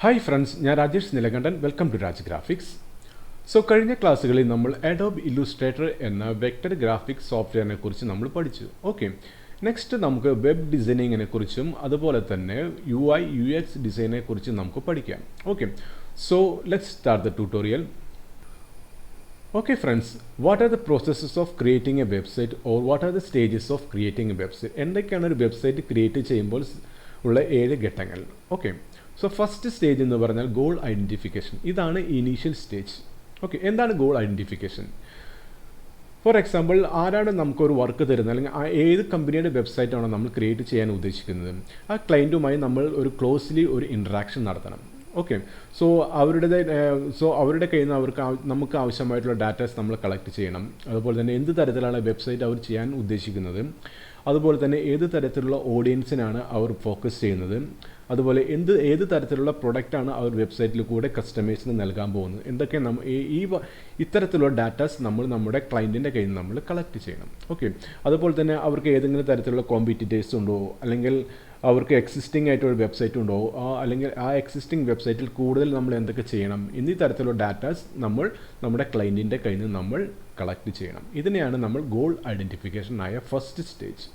Hi friends, ഞാൻ Rajesh Nilakantan. Welcome to Raj graphics. So കഴിഞ്ഞ ക്ലാസ്സുകളിൽ നമ്മൾ അഡോബ് ഇല്ലുസ്ട്രേറ്റർ എന്ന വെക്ടർ ഗ്രാഫിക്സ് സോഫ്റ്റ്വെയറിനെ കുറിച്ച് നമ്മൾ പഠിച്ചു. ഓക്കെ, നെക്സ്റ്റ് നമുക്ക് വെബ് ഡിസൈനിങ്ങിനെ കുറിച്ചും അതുപോലെ തന്നെ UI/UX ഡിസൈനെ കുറിച്ചും നമുക്ക് പഠിക്കാം. Okay, so let's start the tutorial. Okay friends, what are the processes of creating a website or what are the stages of creating a website? എന്തൊക്കെയാണ് ഒരു വെബ്സൈറ്റ് ക്രിയേറ്റ് ചെയ്യുമ്പോൾ ഉള്ള 7 ഘട്ടങ്ങൾ? ഓക്കെ, സോ ഫസ്റ്റ് സ്റ്റേജ് എന്ന് പറഞ്ഞാൽ goal identification. ഇതാണ് initial stage. Okay, എന്താണ് goal identification? For example, ആരാണ് നമുക്കൊരു വർക്ക് തരുന്നത്, അല്ലെങ്കിൽ ഏത് കമ്പനിയുടെ വെബ്സൈറ്റാണോ നമ്മൾ ക്രിയേറ്റ് ചെയ്യാൻ ഉദ്ദേശിക്കുന്നത്, ആ ക്ലയൻറ്റുമായി നമ്മൾ ഒരു ക്ലോസ്ലി ഒരു ഇൻട്രാക്ഷൻ നടത്തണം. ഓക്കെ, സോ അവരുടെ കയ്യിൽ നിന്ന് നമുക്ക് ആവശ്യമായിട്ടുള്ള ഡാറ്റാസ് നമ്മൾ കളക്ട് ചെയ്യണം. അതുപോലെ തന്നെ എന്ത് തരത്തിലാണ് വെബ്സൈറ്റ് അവർ ചെയ്യാൻ ഉദ്ദേശിക്കുന്നത്, അതുപോലെ തന്നെ ഏത് തരത്തിലുള്ള ഓഡിയൻസിനാണ് അവർ ഫോക്കസ് ചെയ്യുന്നത്, അതുപോലെ ഏത് തരത്തിലുള്ള പ്രൊഡക്റ്റാണ് അവർ വെബ്സൈറ്റിൽ കൂടെ കസ്റ്റമേഴ്സിന് നൽകാൻ പോകുന്നത്, എന്തൊക്കെ ഇത്തരത്തിലുള്ള ഡാറ്റാസ് നമ്മൾ നമ്മുടെ ക്ലയൻറ്റിൻ്റെ കയ്യിൽ നിന്ന് നമ്മൾ കളക്ട് ചെയ്യണം. ഓക്കെ, അതുപോലെ തന്നെ അവർക്ക് ഏതെങ്കിലും തരത്തിലുള്ള കോമ്പറ്റീറ്റേഴ്സ് ഉണ്ടോ, അല്ലെങ്കിൽ അവർക്ക് എക്സിസ്റ്റിംഗ് ആയിട്ടൊരു വെബ്സൈറ്റ് ഉണ്ടോ, അല്ലെങ്കിൽ ആ എക്സിസ്റ്റിംഗ് വെബ്സൈറ്റിൽ കൂടുതൽ നമ്മൾ എന്തൊക്കെ ചെയ്യണം എന്നീ തരത്തിലുള്ള ഡാറ്റാസ് നമ്മൾ നമ്മുടെ ക്ലയൻറ്റിൻ്റെ കയ്യിൽ നിന്ന് നമ്മൾ കളക്ട് ചെയ്യണം. ഇതിനെയാണ് നമ്മൾ ഗോൾ ഐഡൻറ്റിഫിക്കേഷൻ ആയ first stage.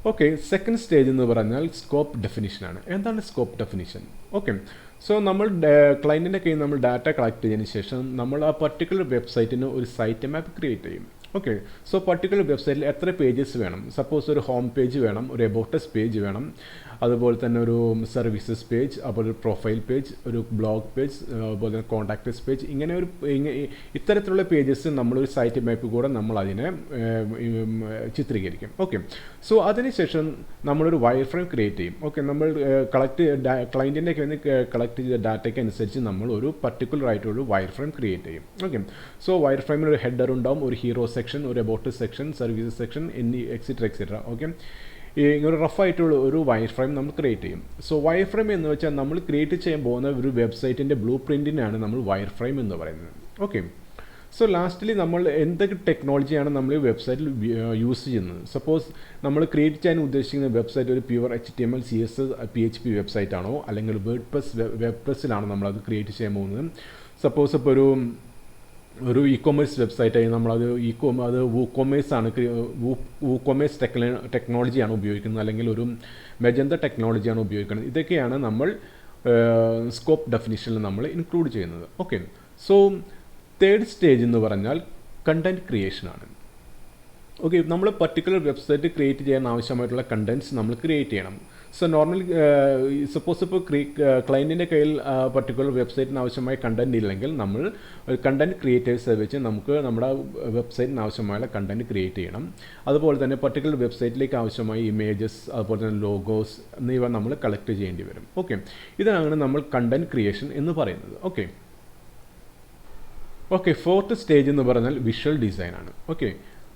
Okay, second stage എന്ന് പറഞ്ഞാൽ സ്കോപ്പ് ഡെഫിനിഷനാണ്. എന്താണ് സ്കോപ്പ് ഡെഫിനിഷൻ? ഓക്കെ, സോ നമ്മൾ ക്ലയൻറ്റിൻ്റെ കയ്യിൽ നമ്മൾ ഡാറ്റ കളക്ട് ചെയ്തതിന് ശേഷം നമ്മൾ ആ പർട്ടിക്കുലർ വെബ്സൈറ്റിന് ഒരു സൈറ്റ് മാപ്പ് ക്രിയേറ്റ് ചെയ്യും. ഓക്കെ, സോ പർട്ടിക്കുലർ വെബ്സൈറ്റിൽ എത്ര പേജസ് വേണം? സപ്പോസ് ഒരു ഹോം പേജ് വേണം, ഒരു എബൌട്ട് അസ് പേജ് വേണം, അതുപോലെ തന്നെ ഒരു സർവീസസ് പേജ്, അപ്പോൾ ഒരു പ്രൊഫൈൽ പേജ്, ഒരു ബ്ലോഗ് പേജ്, അതുപോലെ തന്നെ കോൺടാക്റ്റസ് പേജ്, ഇത്തരത്തിലുള്ള പേജസ് നമ്മളൊരു സൈറ്റ് മാപ്പ് കൂടെ നമ്മൾ അതിനെ ചിത്രീകരിക്കും. ഓക്കെ, സോ അതിനുശേഷം നമ്മളൊരു വയർ ഫ്രെയിം ക്രിയേറ്റ് ചെയ്യും. ഓക്കെ, നമ്മൾ ക്ലയൻറ്റിൻ്റെ കയ്യിൽ നിന്ന് കളക്ട് ചെയ്ത ഡാറ്റയ്ക്ക് അനുസരിച്ച് നമ്മൾ ഒരു പർട്ടിക്കുലർ ആയിട്ടൊരു വയർ ഫ്രെയിം ക്രിയേറ്റ് ചെയ്യും. ഓക്കെ, സോ വയർ ഫ്രെയിമിൽ ഒരു ഹെഡർ ഉണ്ടാവും, ഒരു ഹീറോ സെക്ഷൻ, ഒരു about section, services section, etcetera. Okay, ഇങ്ങനെ റഫായിട്ടുള്ള ഒരു വയർ ഫ്രെയിം നമ്മൾ ക്രിയേറ്റ് ചെയ്യും. സോ വയർ ഫ്രെയിം എന്ന് വെച്ചാൽ നമ്മൾ ക്രിയേറ്റ് ചെയ്യാൻ പോകുന്ന ഒരു വെബ്സൈറ്റിൻ്റെ ബ്ലൂ പ്രിൻറ്റിനാണ് നമ്മൾ വയർ ഫ്രെയിം എന്ന് പറയുന്നത്. ഓക്കെ, സോ ലാസ്റ്റ്ലി നമ്മൾ എന്തൊക്കെ ടെക്നോളജിയാണ് നമ്മൾ ഈ വെബ്സൈറ്റിൽ യൂസ് ചെയ്യുന്നത്? സപ്പോസ് നമ്മൾ ക്രിയേറ്റ് ചെയ്യാൻ ഉദ്ദേശിക്കുന്ന വെബ്സൈറ്റ് ഒരു pure HTML CSS PHP website ആണോ, അല്ലെങ്കിൽ വെബ്പ്രസ്സിലാണോ നമ്മളത് ക്രിയേറ്റ് ചെയ്യാൻ പോകുന്നത്? സപ്പോസ് ഇപ്പോൾ ഒരു ഇ-കൊമേഴ്സ് വെബ്സൈറ്റായി നമ്മളത് വൂകൊമേഴ്സ് ടെക്നോളജിയാണ് ഉപയോഗിക്കുന്നത്, അല്ലെങ്കിൽ ഒരു മെജന്ത ടെക്നോളജിയാണ് ഉപയോഗിക്കുന്നത്. ഇതൊക്കെയാണ് നമ്മൾ സ്കോപ്പ് ഡെഫിനിഷനിൽ നമ്മൾ ഇൻക്ലൂഡ് ചെയ്യുന്നത്. ഓക്കെ, സോ തേർഡ് സ്റ്റേജ് എന്ന് പറഞ്ഞാൽ കണ്ടൻറ് ക്രിയേഷനാണ്. ഓക്കെ, നമ്മൾ പർട്ടിക്കുലർ വെബ്സൈറ്റ് ക്രിയേറ്റ് ചെയ്യാൻ ആവശ്യമായിട്ടുള്ള കണ്ടൻറ്റ്സ് നമ്മൾ ക്രിയേറ്റ് ചെയ്യണം. സോ നോർമൽ സപ്പോസ് ഇപ്പോൾ ക്ലയൻറ്റിൻ്റെ കയ്യിൽ പർട്ടിക്കുലർ വെബ്സൈറ്റിന് ആവശ്യമായ കണ്ടൻറ് ഇല്ലെങ്കിൽ നമ്മൾ കണ്ടൻറ് ക്രിയേറ്റേഴ്സ് വെച്ച് നമുക്ക് നമ്മുടെ വെബ്സൈറ്റിന് ആവശ്യമായ കണ്ടൻറ് ക്രിയേറ്റ് ചെയ്യണം. അതുപോലെ തന്നെ പർട്ടിക്കുലർ വെബ്സൈറ്റിലേക്ക് ആവശ്യമായ ഇമേജസ്, അതുപോലെ തന്നെ ലോഗോസ് എന്നിവ നമ്മൾ കളക്ട് ചെയ്യേണ്ടി വരും. ഓക്കെ, ഇതാണ് നമ്മൾ കണ്ടൻറ് ക്രിയേഷൻ എന്ന് പറയുന്നത്. ഓക്കെ, ഫോർത്ത് സ്റ്റേജ് എന്ന് പറഞ്ഞാൽ വിഷ്വൽ ഡിസൈനാണ്. ഓക്കെ,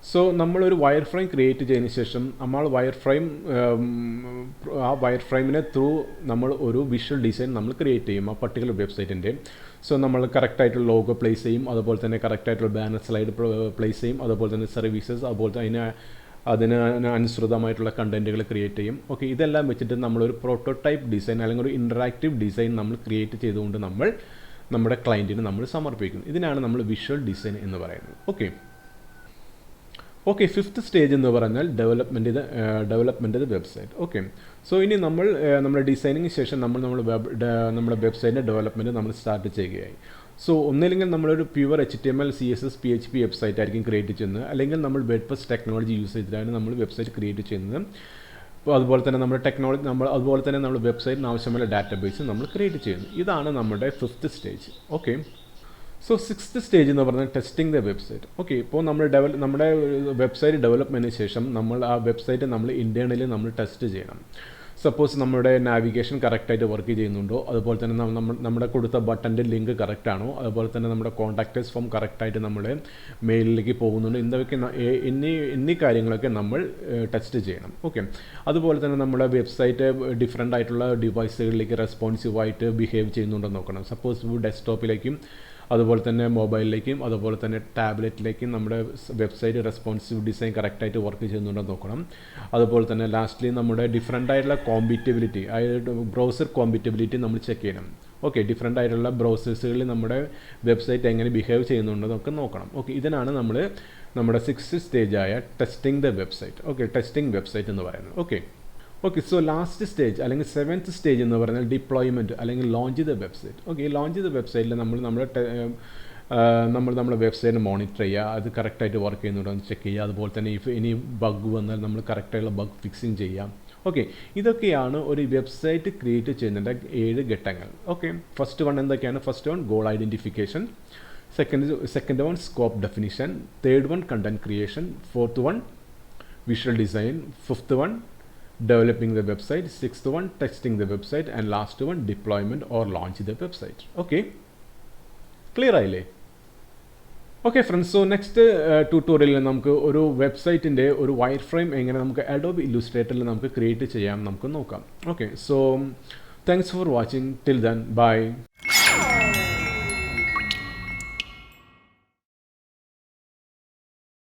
സോ നമ്മളൊരു വയർ ഫ്രെയിം ക്രിയേറ്റ് ചെയ്തതിന് ശേഷം നമ്മൾ ആ വയർ ഫ്രെയിമിനെ ത്രൂ നമ്മൾ ഒരു വിഷ്വൽ ഡിസൈൻ നമ്മൾ ക്രിയേറ്റ് ചെയ്യും ആ പർട്ടിക്കുലർ വെബ്സൈറ്റിൻ്റെ. സോ നമ്മൾ കറക്റ്റായിട്ടുള്ള ലോഗോ പ്ലേസ് ചെയ്യും, അതുപോലെ തന്നെ കറക്റ്റായിട്ടുള്ള ബാനർ സ്ലൈഡ് പ്ലേസ് ചെയ്യും, അതുപോലെ തന്നെ സർവീസസ്, അതുപോലെ തന്നെ അതിന് അനുസൃതമായിട്ടുള്ള കണ്ടൻറ്റുകൾ ക്രിയേറ്റ് ചെയ്യും. ഓക്കെ, ഇതെല്ലാം വെച്ചിട്ട് നമ്മളൊരു പ്രോട്ടോടൈപ്പ് ഡിസൈൻ അല്ലെങ്കിൽ ഒരു ഇൻറ്ററാക്റ്റീവ് ഡിസൈൻ നമ്മൾ ക്രിയേറ്റ് ചെയ്തുകൊണ്ട് നമ്മൾ നമ്മുടെ ക്ലയൻറ്റിന് നമ്മൾ സമർപ്പിക്കുന്നു. ഇതിനാണ് നമ്മൾ വിഷ്വൽ ഡിസൈൻ എന്ന് പറയുന്നത്. ഓക്കെ, ഫിഫ്ത്ത് സ്റ്റേജ് എന്ന് പറഞ്ഞാൽ ഡെവലപ്മെൻറ്റ് വെബ്സൈറ്റ്. ഓക്കെ, സോ ഇനി നമ്മുടെ ഡിസൈനിങ് ശേഷം നമ്മുടെ വെബ്സൈറ്റിൻ്റെ ഡെവലപ്മെൻറ്റ് നമ്മൾ സ്റ്റാർട്ട് ചെയ്യുകയായി. സോ ഒന്നില്ലെങ്കിൽ നമ്മളൊരു pure HTML CSS PHP website ആയിരിക്കും ക്രിയേറ്റ് ചെയ്യുന്നത്, അല്ലെങ്കിൽ നമ്മൾ വേർഡ്പ്രസ് ടെക്നോളജി യൂസ് ചെയ്തിട്ടാണ് നമ്മൾ വെബ്സൈറ്റ് ക്രിയേറ്റ് ചെയ്യുന്നത്. അതുപോലെ തന്നെ അതുപോലെ തന്നെ നമ്മുടെ വെബ്സൈറ്റിന് ആവശ്യമായ ഡാറ്റാബേസ് നമ്മൾ ക്രിയേറ്റ് ചെയ്യുന്നു. ഇതാണ് നമ്മുടെ fifth stage. Okay, so sixth stage എന്ന് പറഞ്ഞാൽ ടെസ്റ്റിംഗ് ദ വെബ്സൈറ്റ്. ഓക്കെ, ഇപ്പോൾ നമ്മുടെ വെബ്സൈറ്റ് ഡെവലപ്മെൻറ്റിന് ശേഷം നമ്മൾ ആ വെബ്സൈറ്റ് നമ്മൾ ഇൻറ്റേർണലി നമ്മൾ ടെസ്റ്റ് ചെയ്യണം. സപ്പോസ് നമ്മുടെ നാവിഗേഷൻ കറക്റ്റായിട്ട് വർക്ക് ചെയ്യുന്നുണ്ടോ, അതുപോലെ തന്നെ നമ്മുടെ കൊടുത്ത ബട്ടൻ്റെ ലിങ്ക് കറക്റ്റാണോ, അതുപോലെ തന്നെ നമ്മുടെ കോൺടാക്റ്റേഴ്സ് ഫോം കറക്റ്റായിട്ട് നമ്മുടെ മെയിലിലേക്ക് പോകുന്നുണ്ടോ, എന്നീ കാര്യങ്ങളൊക്കെ നമ്മൾ ടെസ്റ്റ് ചെയ്യണം. ഓക്കെ, അതുപോലെ തന്നെ നമ്മുടെ വെബ്സൈറ്റ് ഡിഫറെൻ്റ് ആയിട്ടുള്ള ഡിവൈസുകളിലേക്ക് റെസ്പോൺസീവായിട്ട് ബിഹേവ് ചെയ്യുന്നുണ്ടോ നോക്കണം. സപ്പോസ് ഡെസ്ക്ടോപ്പിലേക്കും അതുപോലെ തന്നെ മൊബൈലിലേക്കും അതുപോലെ തന്നെ ടാബ്ലറ്റിലേക്കും നമ്മുടെ വെബ്സൈറ്റ് റെസ്പോൺസീവ് ഡിസൈൻ കറക്റ്റായിട്ട് വർക്ക് ചെയ്യുന്നുണ്ടോ നോക്കണം. അതുപോലെ തന്നെ ലാസ്റ്റ്ലി നമ്മുടെ ഡിഫറെൻ്റ് ആയിട്ടുള്ള കോമ്പിറ്റബിലിറ്റി, അതായത് ബ്രൗസർ കോമ്പിറ്റബിലിറ്റി നമ്മൾ ചെക്ക് ചെയ്യണം. ഓക്കെ, ഡിഫറെൻ്റ് ആയിട്ടുള്ള ബ്രൗസേഴ്സുകളിൽ നമ്മുടെ വെബ്സൈറ്റ് എങ്ങനെ ബിഹേവ് ചെയ്യുന്നുണ്ടെന്നൊക്കെ നോക്കണം. ഓക്കെ, ഇതിനാണ് നമ്മൾ നമ്മുടെ 6th സ്റ്റേജായ testing the website. Okay, testing website എന്ന് പറയുന്നത്. ഓക്കെ, സോ ലാസ്റ്റ് സ്റ്റേജ് അല്ലെങ്കിൽ 7th സ്റ്റേജ് എന്ന് പറയുന്നത് ഡിപ്ലോയ്മെൻറ്റ് അല്ലെങ്കിൽ ലോഞ്ച് ചെയ്ത വെബ്സൈറ്റ്. ഓക്കെ, ഈ ലോഞ്ച് ചെയ്ത വെബ്സൈറ്റിൽ നമ്മൾ നമ്മുടെ വെബ്സൈറ്റ് മോണിറ്റർ ചെയ്യുക, അത് കറക്റ്റായിട്ട് വർക്ക് ചെയ്യുന്നുണ്ടോ എന്ന് ചെക്ക് ചെയ്യുക. അതുപോലെ തന്നെ ഇനി ബഗ് വന്നാൽ നമ്മൾ കറക്റ്റായിട്ടുള്ള ബഗ് ഫിക്സിങ് ചെയ്യാം. ഓക്കെ, ഇതൊക്കെയാണ് ഒരു വെബ്സൈറ്റ് ക്രിയേറ്റ് ചെയ്യുന്നതിൻ്റെ 7 ഘട്ടങ്ങൾ. ഓക്കെ, ഫസ്റ്റ് വൺ എന്തൊക്കെയാണ്? First one goal identification, second one scope definition, third one content creation, fourth one visual design, fifth one developing the website, sixth one testing the website, and last one deployment or launch the website. Okay, clear ആയില്ലേ? Okay friends, so next ട്യൂട്ടോറിയലിൽ നമുക്ക് ഒരു വെബ്സൈറ്റിൻ്റെ ഒരു wire frame എങ്ങനെ നമുക്ക് Adobe ഇല്ലുസ്ട്രേറ്ററിൽ നമുക്ക് create ചെയ്യാം നമുക്ക് നോക്കാം. Okay, so thanks for watching. Till then, by.